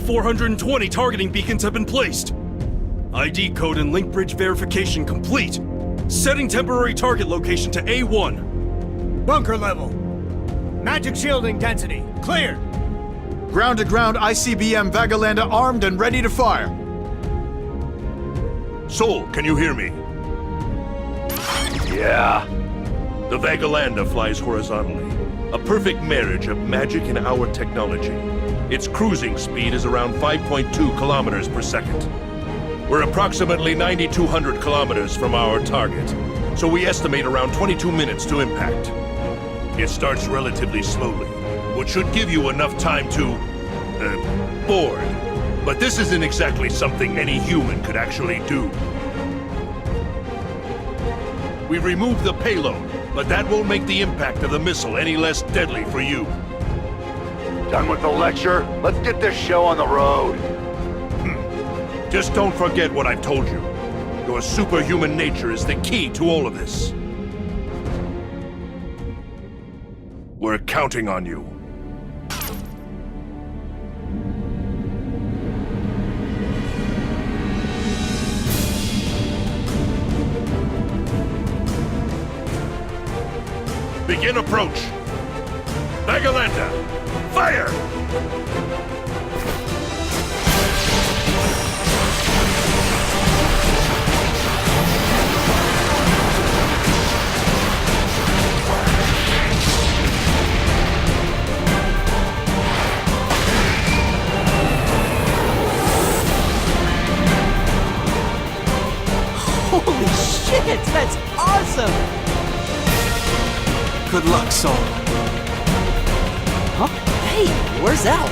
420 targeting beacons have been placed. ID code and link bridge verification complete. Setting temporary target location to A1. Bunker level. Magic shielding density. Clear. Ground-to-ground ICBM Vagalanda armed and ready to fire. Sol, can you hear me? Yeah. The Vagalanda flies horizontally. A perfect marriage of magic and our technology. Its cruising speed is around 5.2 kilometers per second. We're approximately 9,200 kilometers from our target, so we estimate around 22 minutes to impact. It starts relatively slowly, which should give you enough time to, board. But this isn't exactly something any human could actually do. We removed the payload, but that won't make the impact of the missile any less deadly for you. Done with the lecture? Let's get this show on the road. Just don't forget what I've told you. Your superhuman nature is the key to all of this. We're counting on you. Begin approach. Vagalanda, fire! Holy shit, that's awesome! Good luck, Sol. Huh? Hey, where's Al?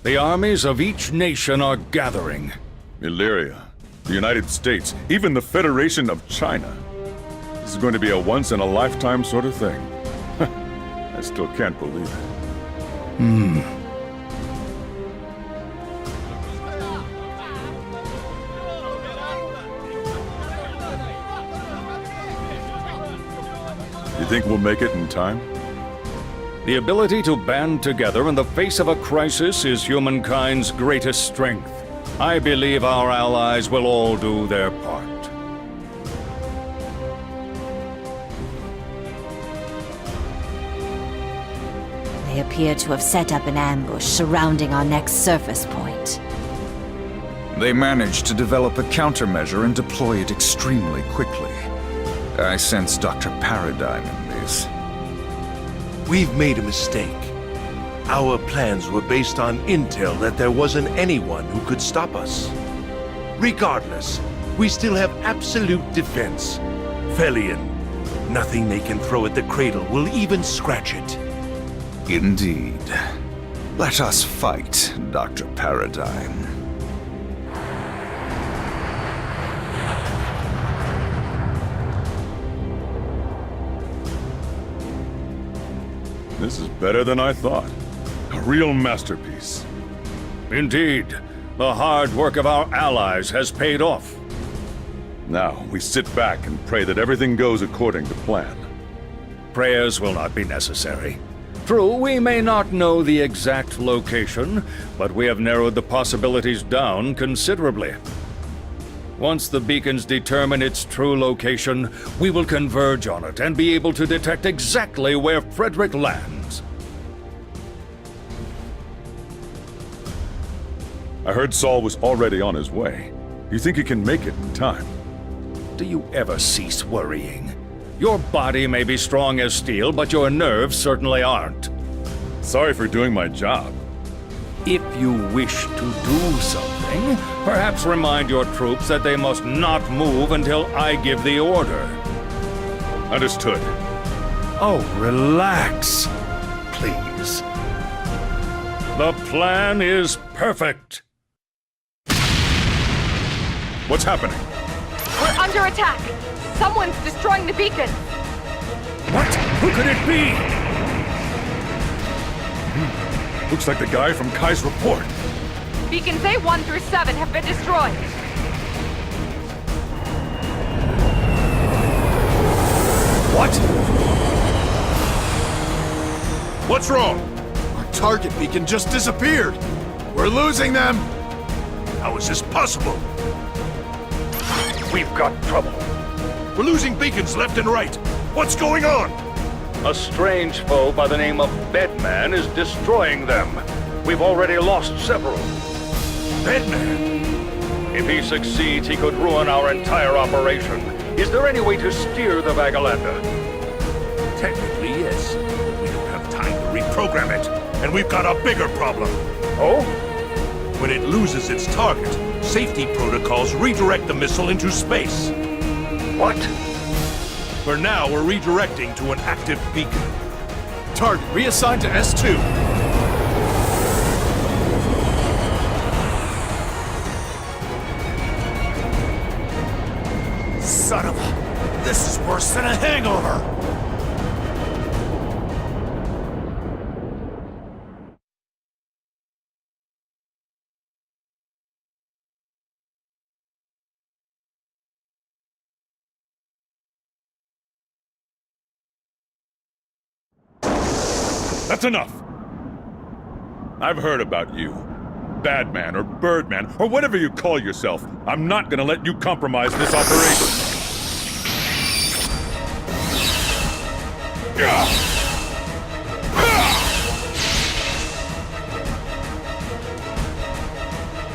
The armies of each nation are gathering. Illyria, the United States, even the Federation of China. This is going to be a once-in-a-lifetime sort of thing. I still can't believe it. You think we'll make it in time? The ability to band together in the face of a crisis is humankind's greatest strength. I believe our allies will all do their part. They appear to have set up an ambush surrounding our next surface point. They managed to develop a countermeasure and deploy it extremely quickly. I sense Dr. Paradigm in this. We've made a mistake. Our plans were based on intel that there wasn't anyone who could stop us. Regardless, we still have absolute defense. Felian, nothing they can throw at the cradle will even scratch it. Indeed. Let us fight, Dr. Paradigm. This is better than I thought. A real masterpiece. Indeed, the hard work of our allies has paid off. Now, we sit back and pray that everything goes according to plan. Prayers will not be necessary. True, we may not know the exact location, but we have narrowed the possibilities down considerably. Once the beacons determine its true location, we will converge on it and be able to detect exactly where Frederick lands. I heard Saul was already on his way. You think he can make it in time? Do you ever cease worrying? Your body may be strong as steel, but your nerves certainly aren't. Sorry for doing my job. If you wish to do something, perhaps remind your troops that they must not move until I give the order. Understood. Oh, relax, please. The plan is perfect. What's happening? We're under attack! Someone's destroying the beacon! What? Who could it be? Looks like the guy from Kai's report. Beacons A1 through 7 have been destroyed. What? What's wrong? Our target beacon just disappeared. We're losing them. How is this possible? We've got trouble. We're losing beacons left and right. What's going on? A strange foe by the name of Bedman is destroying them. We've already lost several. Bedman? If he succeeds, he could ruin our entire operation. Is there any way to steer the Vagalander? Technically, yes. We don't have time to reprogram it. And we've got a bigger problem. Oh? When it loses its target, safety protocols redirect the missile into space. What? For now, we're redirecting to an active beacon. Target reassigned to S2. Son of a... This is worse than a hangover! That's enough! I've heard about you. Badman or Birdman, or whatever you call yourself. I'm not gonna let you compromise this operation.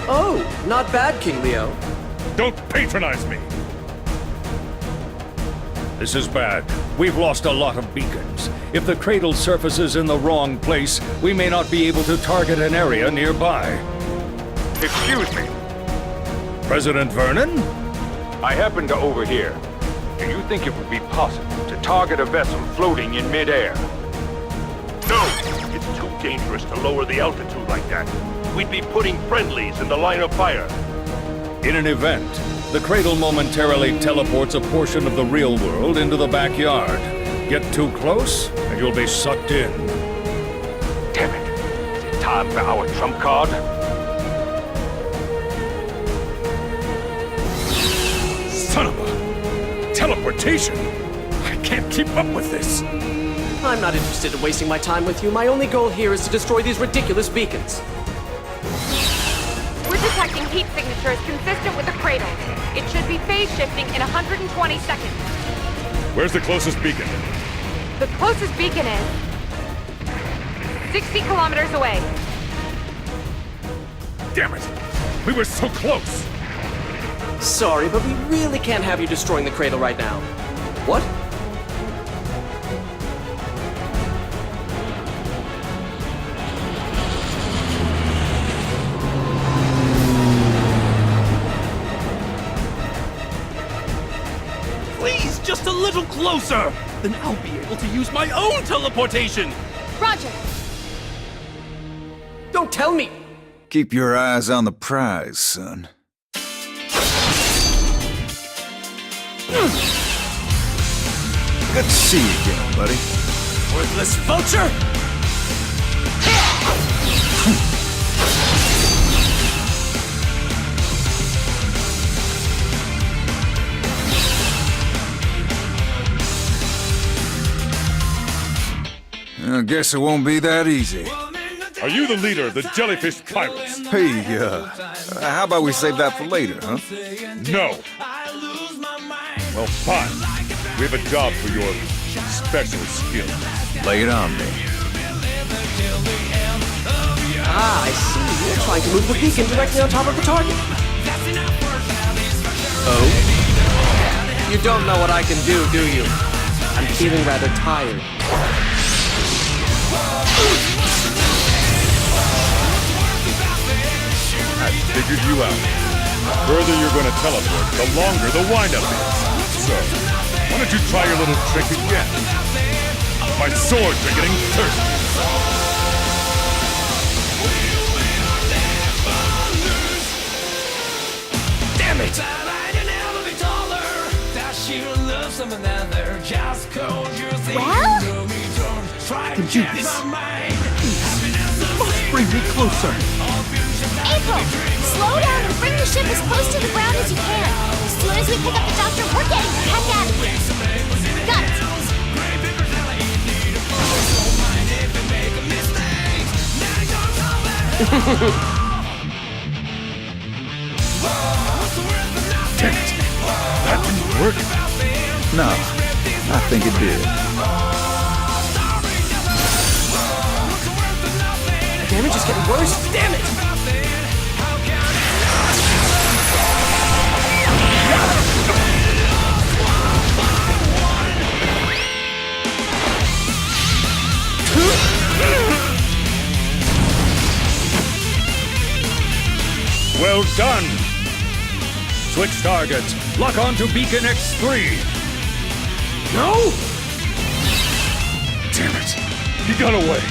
Oh, not bad, King Leo. Don't patronize me! This is bad. We've lost a lot of beacons. If the cradle surfaces in the wrong place, we may not be able to target an area nearby. Excuse me. President Vernon? I happen to overhear. Do you think it would be possible to target a vessel floating in midair? No! It's too dangerous to lower the altitude like that. We'd be putting friendlies in the line of fire. In an event, the cradle momentarily teleports a portion of the real world into the backyard. Get too close, and you'll be sucked in. Damn it. Is it time for our trump card? Son of a... teleportation! I can't keep up with this! I'm not interested in wasting my time with you. My only goal here is to destroy these ridiculous beacons. We're detecting heat signatures consistent with the cradle. It should be phase shifting in 120 seconds. Where's the closest beacon? The closest beacon is 60 kilometers away. Damn it! We were so close! Sorry, but we really can't have you destroying the cradle right now. What? Please, just a little closer! Then I'll be able to use my own teleportation! Roger. Don't tell me! Keep your eyes on the prize, son. Good to see you again, buddy. Worthless vulture! I guess it won't be that easy. Are you the leader of the jellyfish pirates? Hey, how about we save that for later, huh? No! Well, fine. We have a job for your special skills. Lay it on me. Ah, I see. You're trying to move the beacon directly on top of the target. Oh? You don't know what I can do you? I'm feeling rather tired. I figured you out. The further you're going to teleport, the longer the windup is. So, why don't you try your little trick again? My swords are getting thirsty. Damn it! Well? I can do this. bring me closer. April, slow down and bring the ship as close to the ground as you can. As soon as we pick up the doctor, we're getting the heck out of here. Got it. Damn it! That didn't work. No, I think it did. The damage is getting worse. Damn it! Well done! Switch targets. Lock on to Beacon X3. No! Damn it! He got away.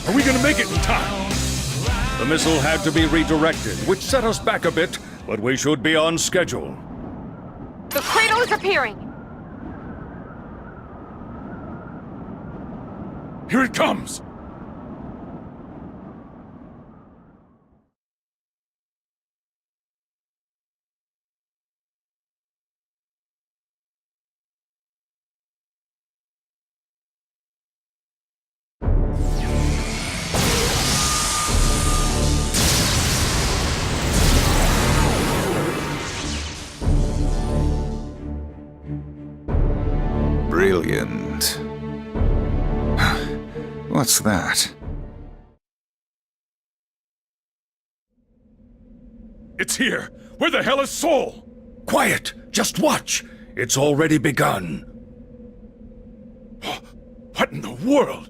Are we gonna make it in time? The missile had to be redirected, which set us back a bit, but we should be on schedule. The cradle is appearing. Here it comes! Brilliant. What's that? It's here! Where the hell is Sol? Quiet! Just watch! It's already begun. What in the world?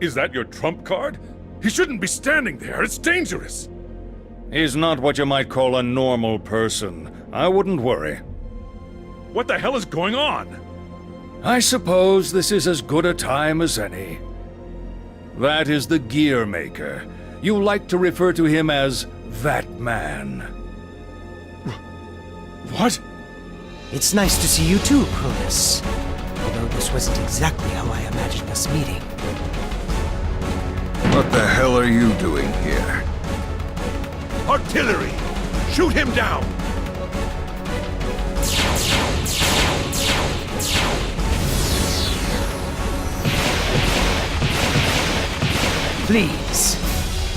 Is that your trump card? He shouldn't be standing there. It's dangerous. He's not what you might call a normal person. I wouldn't worry. What the hell is going on? I suppose this is as good a time as any. That is the Gear Maker. You like to refer to him as that man. What? It's nice to see you too, Cronus. Although this wasn't exactly how I imagined us meeting. What the hell are you doing here? Artillery! Shoot him down! Please,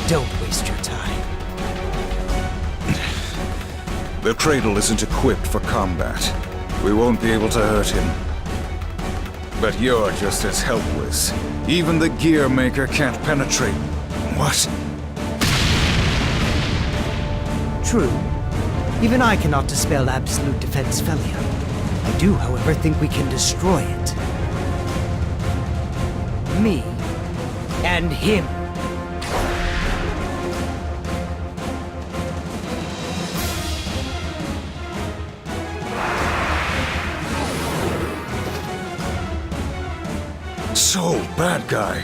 don't waste your time. The cradle isn't equipped for combat. We won't be able to hurt him. But you're just as helpless. Even the Gear Maker can't penetrate. What? True. Even I cannot dispel absolute defense failure. I do, however, think we can destroy it. Me. And him. So, bad guy.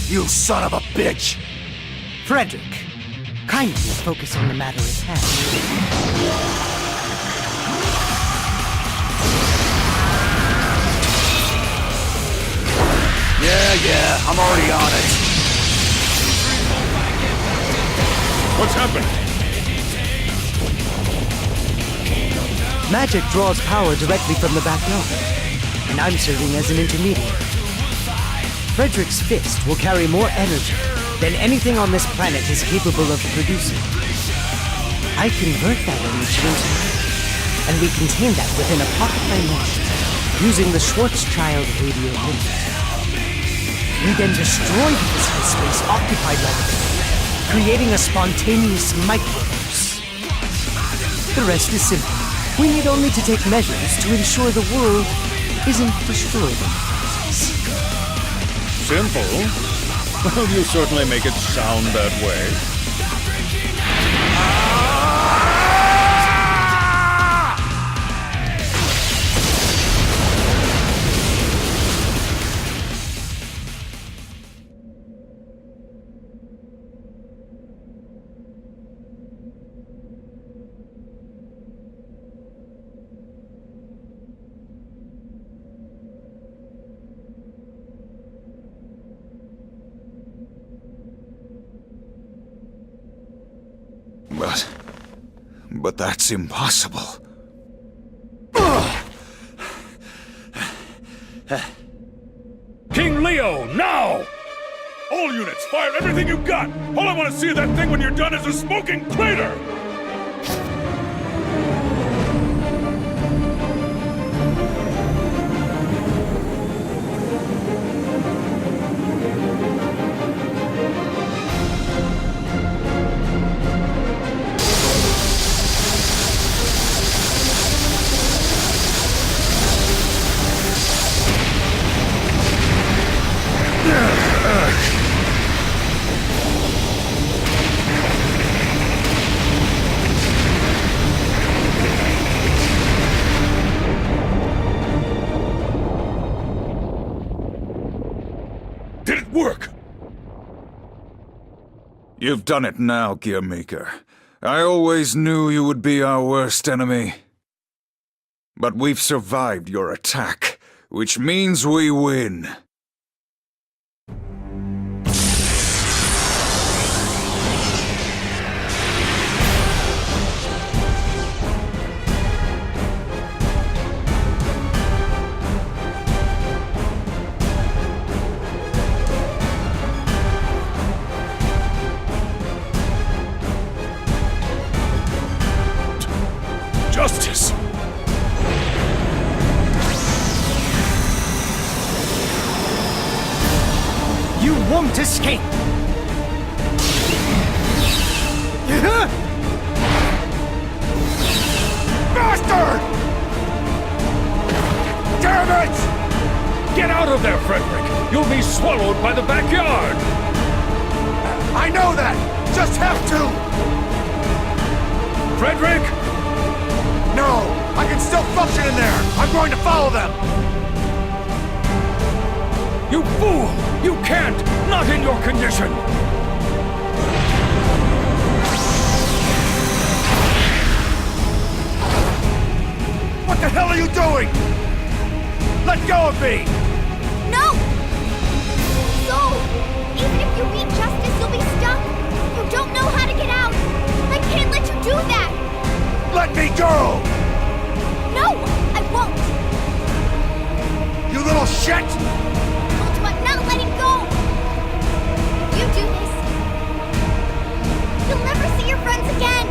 You son of a bitch! Frederick, kindly focus on the matter at hand. Yeah, I'm already on it. What's happened? Magic draws power directly from the backyard, and I'm serving as an intermediary. Frederick's fist will carry more energy than anything on this planet is capable of producing. I convert that energy into light, and we contain that within a pocket dimension using the Schwarzschild radio link. We then destroy the physical space occupied by the thing, creating a spontaneous microverse. The rest is simple. We need only to take measures to ensure the world isn't destroyed in the process. Simple? Well, you certainly make it sound that way. But that's impossible. King Leo, now! All units, fire everything you've got! All I want to see of that thing when you're done is a smoking crater! Did it work? You've done it now, Gearmaker. I always knew you would be our worst enemy. But we've survived your attack, which means we win. Justice! You won't escape! Bastard! Damn it! Get out of there, Frederick! You'll be swallowed by the backyard! I know that! Just have to! Frederick! No! I can still function in there! I'm going to follow them! You fool! You can't! Not in your condition! What the hell are you doing? Let go of me! No! So, even if you beat Justice, you'll be stuck. You don't know how to get out. I can't let you do that. Let me go! No, I won't. You little shit! Told you I'm not letting go. You do this, you'll never see your friends again.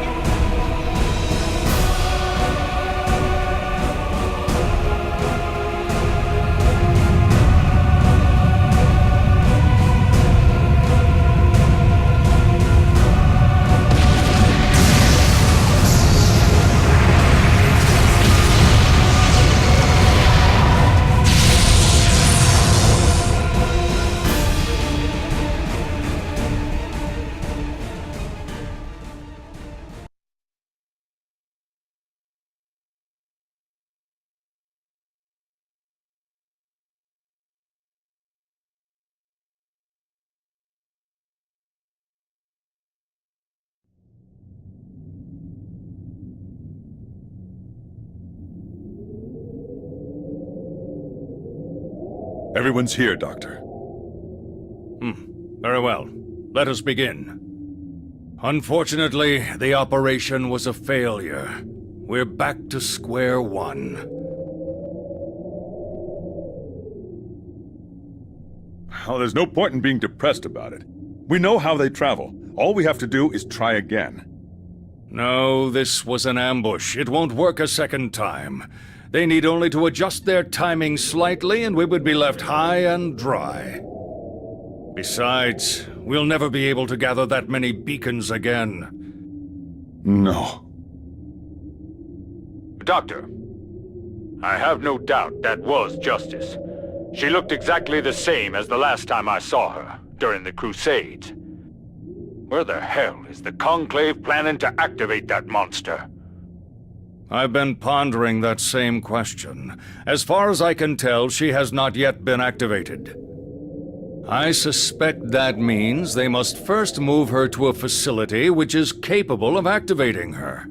Everyone's here, Doctor. Very well. Let us begin. Unfortunately, the operation was a failure. We're back to square one. Well, there's no point in being depressed about it. We know how they travel. All we have to do is try again. No, this was an ambush. It won't work a second time. They need only to adjust their timing slightly and we would be left high and dry. Besides, we'll never be able to gather that many beacons again. No. Doctor, I have no doubt that was Justice. She looked exactly the same as the last time I saw her, during the Crusades. Where the hell is the Conclave planning to activate that monster? I've been pondering that same question. As far as I can tell, she has not yet been activated. I suspect that means they must first move her to a facility which is capable of activating her.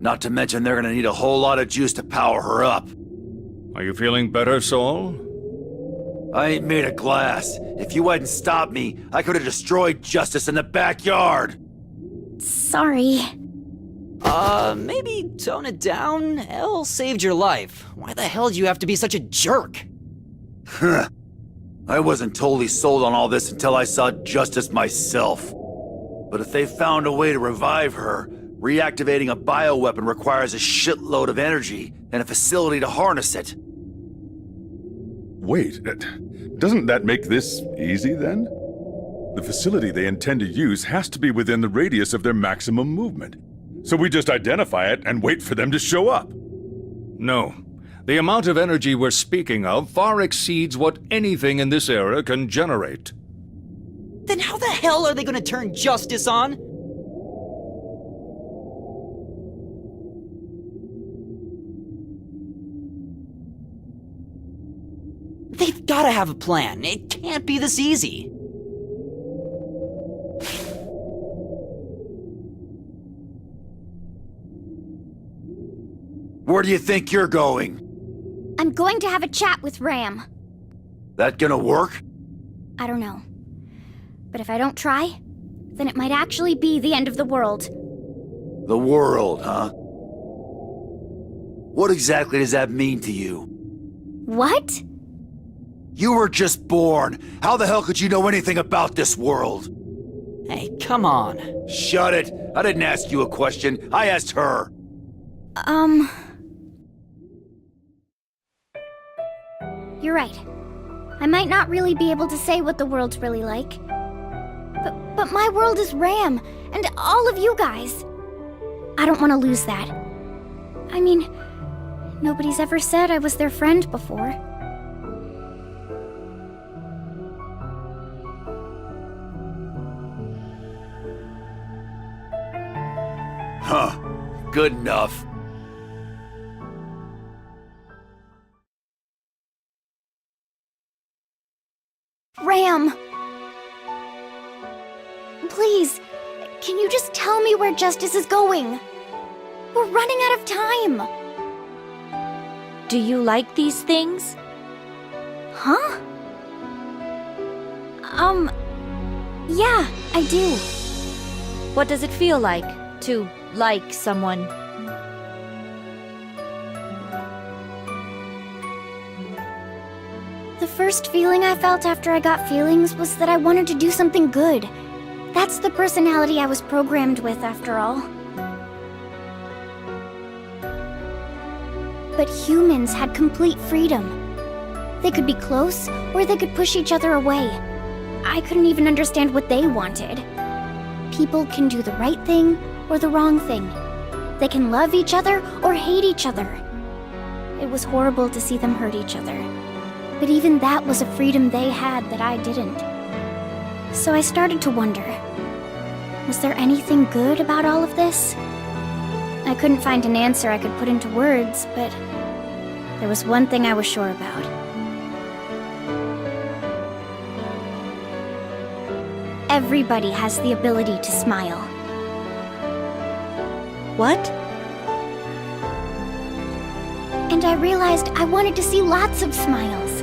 Not to mention they're gonna need a whole lot of juice to power her up. Are you feeling better, Saul? I ain't made of glass. If you hadn't stopped me, I could have destroyed Justice in the backyard. Sorry. Maybe tone it down? Elle saved your life. Why the hell do you have to be such a jerk? I wasn't totally sold on all this until I saw Justice myself. But if they found a way to revive her, reactivating a bioweapon requires a shitload of energy and a facility to harness it. Wait, doesn't that make this easy then? The facility they intend to use has to be within the radius of their maximum movement. So we just identify it and wait for them to show up. No. The amount of energy we're speaking of far exceeds what anything in this era can generate. Then how the hell are they gonna turn Justice on? They've gotta have a plan. It can't be this easy. Where do you think you're going? I'm going to have a chat with Ram. That gonna work? I don't know. But if I don't try, then it might actually be the end of the world. The world, huh? What exactly does that mean to you? What? You were just born. How the hell could you know anything about this world? Hey, come on. Shut it. I didn't ask you a question. I asked her. You're right. I might not really be able to say what the world's really like. But my world is Ram, and all of you guys. I don't want to lose that. I mean, nobody's ever said I was their friend before. Huh. Good enough. Ram! Please, can you just tell me where Justice is going? We're running out of time! Do you like these things? Huh? Yeah, I do. What does it feel like to like someone? The first feeling I felt after I got feelings was that I wanted to do something good. That's the personality I was programmed with, after all. But humans had complete freedom. They could be close, or they could push each other away. I couldn't even understand what they wanted. People can do the right thing or the wrong thing. They can love each other or hate each other. It was horrible to see them hurt each other. But even that was a freedom they had that I didn't. So I started to wonder, was there anything good about all of this? I couldn't find an answer I could put into words, but there was one thing I was sure about. Everybody has the ability to smile. What? And I realized I wanted to see lots of smiles.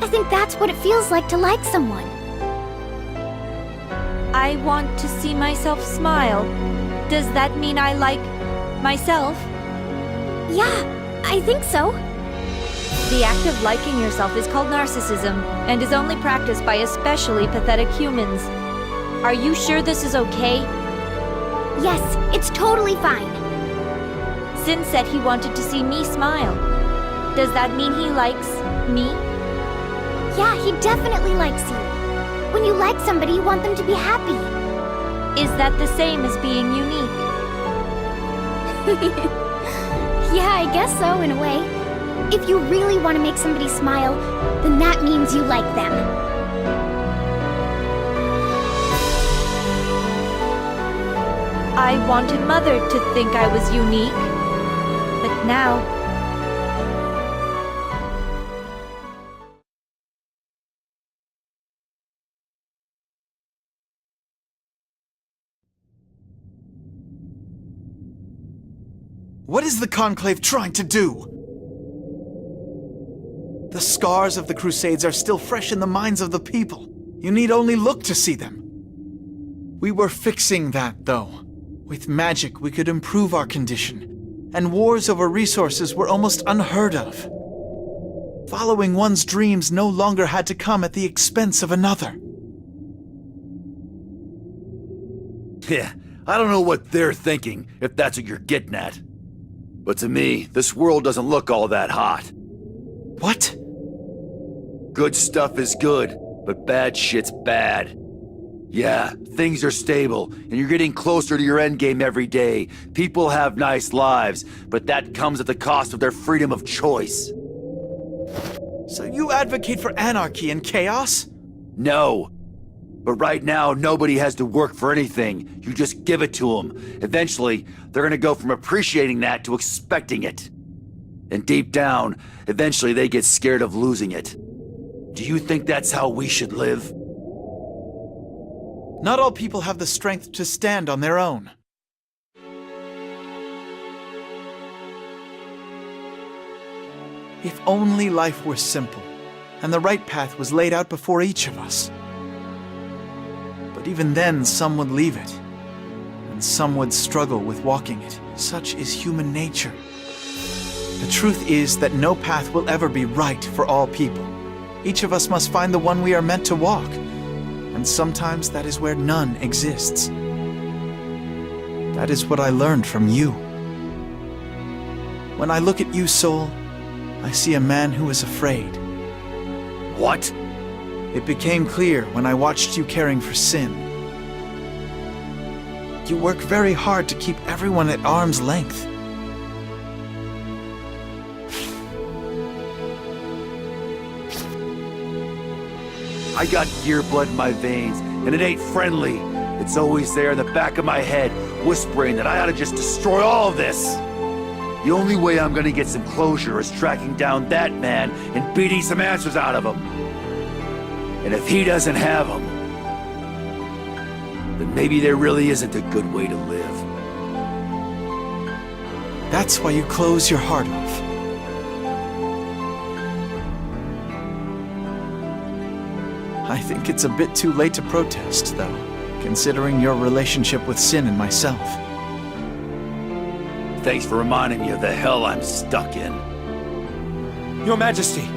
I think that's what it feels like to like someone. I want to see myself smile. Does that mean I like myself? Yeah, I think so. The act of liking yourself is called narcissism and is only practiced by especially pathetic humans. Are you sure this is okay? Yes, it's totally fine. Sin said he wanted to see me smile. Does that mean he likes me? Yeah, he definitely likes you. When you like somebody, you want them to be happy. Is that the same as being unique? Yeah, I guess so, in a way. If you really want to make somebody smile, then that means you like them. I wanted Mother to think I was unique, but now... What is the Conclave trying to do? The scars of the Crusades are still fresh in the minds of the people. You need only look to see them. We were fixing that, though. With magic, we could improve our condition, and wars over resources were almost unheard of. Following one's dreams no longer had to come at the expense of another. Yeah, I don't know what they're thinking, if that's what you're getting at. But to me, this world doesn't look all that hot. What? Good stuff is good, but bad shit's bad. Yeah, things are stable, and you're getting closer to your endgame every day. People have nice lives, but that comes at the cost of their freedom of choice. So you advocate for anarchy and chaos? No. But right now, nobody has to work for anything. You just give it to them. Eventually, they're gonna go from appreciating that to expecting it. And deep down, eventually they get scared of losing it. Do you think that's how we should live? Not all people have the strength to stand on their own. If only life were simple, and the right path was laid out before each of us. But even then, some would leave it, and some would struggle with walking it. Such is human nature. The truth is that no path will ever be right for all people. Each of us must find the one we are meant to walk, and sometimes that is where none exists. That is what I learned from you. When I look at you, Soul, I see a man who is afraid. What? It became clear when I watched you caring for Sin. You work very hard to keep everyone at arm's length. I got gear blood in my veins, and it ain't friendly. It's always there in the back of my head, whispering that I ought to just destroy all of this. The only way I'm gonna get some closure is tracking down that man and beating some answers out of him. And if he doesn't have them, then maybe there really isn't a good way to live. That's why you close your heart off. I think it's a bit too late to protest, though, considering your relationship with Sin and myself. Thanks for reminding me of the hell I'm stuck in. Your Majesty!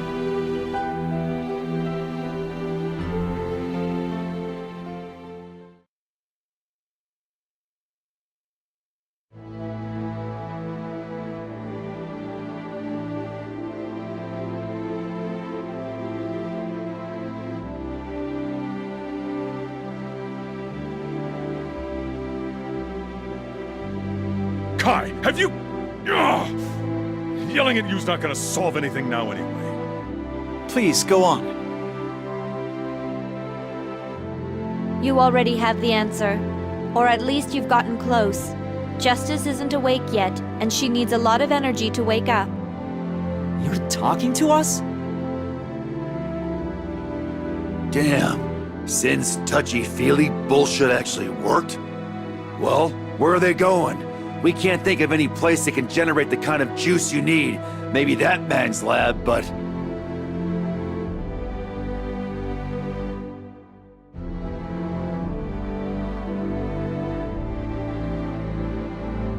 Kai, have you... Ugh! Yelling at you's not gonna solve anything now anyway. Please, go on. You already have the answer. Or at least you've gotten close. Justice isn't awake yet, and she needs a lot of energy to wake up. You're talking to us? Damn. Sin's touchy-feely bullshit actually worked? Well, where are they going? We can't think of any place that can generate the kind of juice you need. Maybe that man's lab, but...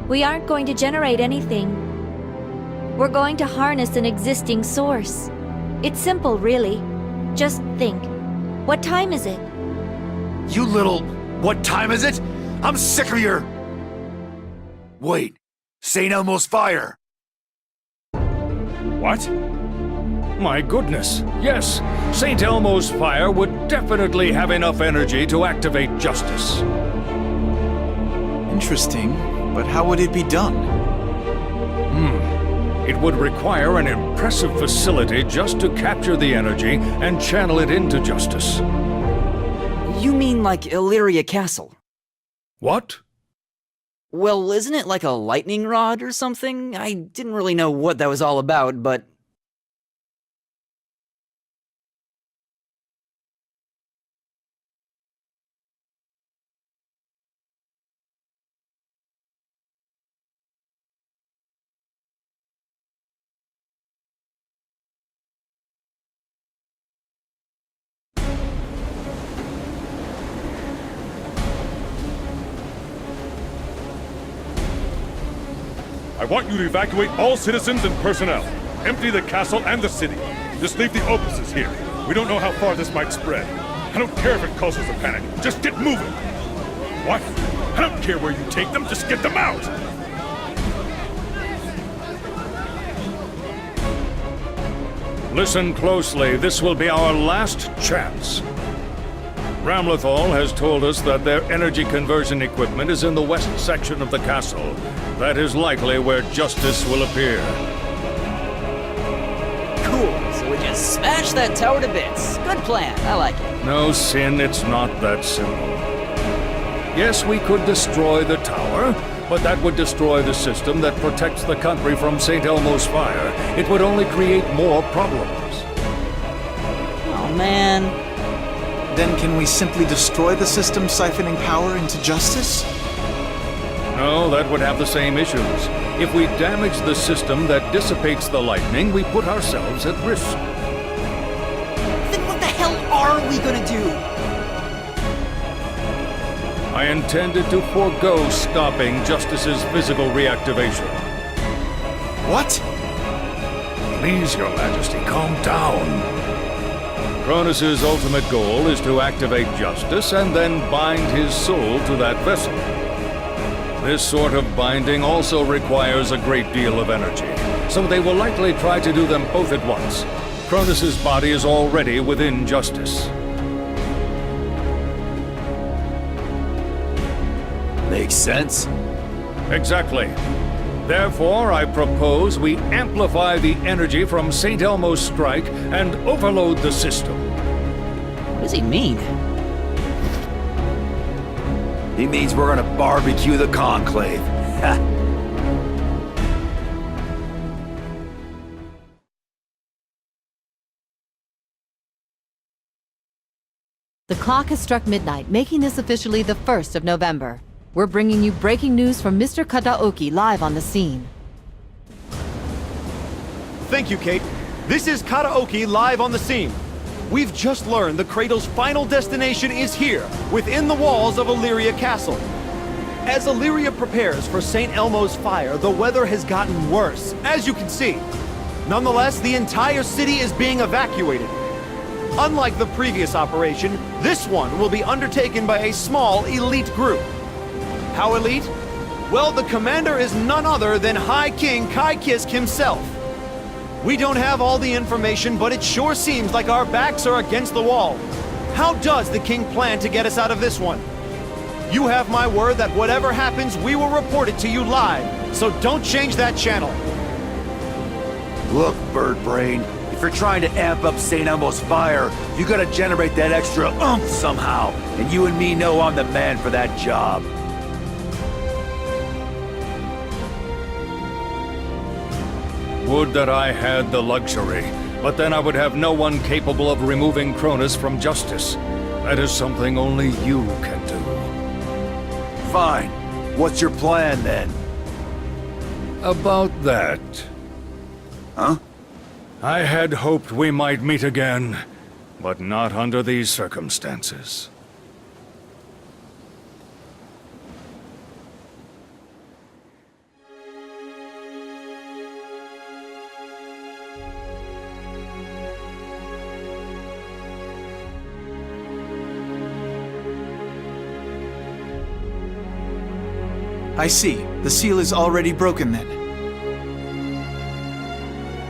We aren't going to generate anything. We're going to harness an existing source. It's simple, really. Just think. What time is it? You little... What time is it? I'm sick of your... Wait. St. Elmo's fire! What? My goodness, yes. St. Elmo's fire would definitely have enough energy to activate justice. Interesting, but how would it be done? It would require an impressive facility just to capture the energy and channel it into justice. You mean like Illyria Castle? What? Well, isn't it like a lightning rod or something? I didn't really know what that was all about, but... I want you to evacuate all citizens and personnel. Empty the castle and the city. Just leave the opuses here. We don't know how far this might spread. I don't care if it causes a panic. Just get moving. What? I don't care where you take them. Just get them out. Listen closely. This will be our last chance. Ramlethal has told us that their energy conversion equipment is in the west section of the castle. That is likely where Justice will appear. Cool, so we just smash that tower to bits. Good plan, I like it. No, Sin, it's not that simple. Yes, we could destroy the tower, but that would destroy the system that protects the country from St. Elmo's fire. It would only create more problems. Oh, man. Then can we simply destroy the system siphoning power into Justice? No, that would have the same issues. If we damage the system that dissipates the lightning, we put ourselves at risk. Then what the hell are we gonna do? I intended to forego stopping Justice's physical reactivation. What? Please, Your Majesty, calm down. Cronus's ultimate goal is to activate Justice and then bind his soul to that vessel. This sort of binding also requires a great deal of energy, so they will likely try to do them both at once. Cronus's body is already within Justice. Makes sense. Exactly. Therefore, I propose we amplify the energy from St. Elmo's strike and overload the system. What does he mean? He means we're gonna barbecue the Conclave. The clock has struck midnight, making this officially the 1st of November. We're bringing you breaking news from Mr. Kataoki live on the scene. Thank you, Kate. This is Kataoki live on the scene. We've just learned the Cradle's final destination is here, within the walls of Illyria Castle. As Illyria prepares for St. Elmo's fire, the weather has gotten worse, as you can see. Nonetheless, the entire city is being evacuated. Unlike the previous operation, this one will be undertaken by a small elite group. How elite? Well, the commander is none other than High King Kai Kisk himself. We don't have all the information, but it sure seems like our backs are against the wall. How does the king plan to get us out of this one? You have my word that whatever happens, we will report it to you live, so don't change that channel. Look, Birdbrain, if you're trying to amp up St. Elmo's fire, you gotta generate that extra oomph somehow, and you and me know I'm the man for that job. Would that I had the luxury, but then I would have no one capable of removing Cronus from Justice. That is something only you can do. Fine. What's your plan, then? About that. Huh? I had hoped we might meet again, but not under these circumstances. I see. The seal is already broken then.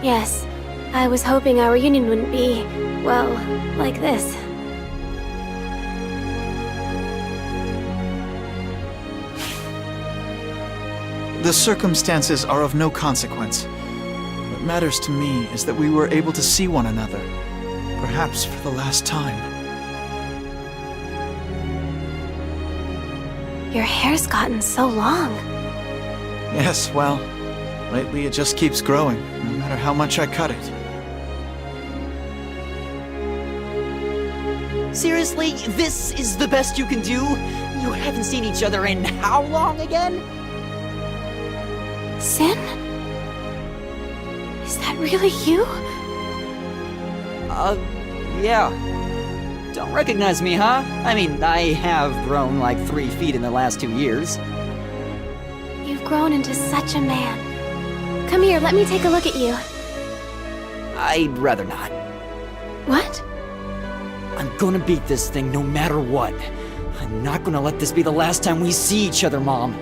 Yes, I was hoping our reunion wouldn't be, well, like this. The circumstances are of no consequence. What matters to me is that we were able to see one another, perhaps for the last time. Your hair's gotten so long. Yes, well, lately it just keeps growing, no matter how much I cut it. Seriously, this is the best you can do? You haven't seen each other in how long again? Sin? Is that really you? Yeah. Don't recognize me, huh? I mean, I have grown like 3 feet in the last 2 years. You've grown into such a man, Come here, let me take a look at you. I'd rather not. What? I'm gonna beat this thing no matter what. I'm not gonna let this be the last time we see each other, Mom.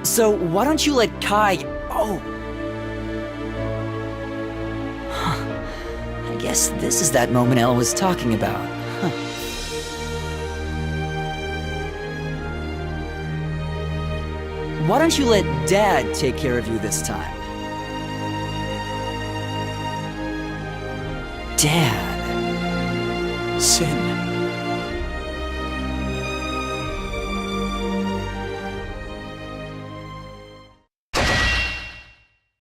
So why don't you let Kai... Oh. Huh. I guess this is that moment Elle was talking about. Huh. Why don't you let Dad take care of you this time? Dad. Sin.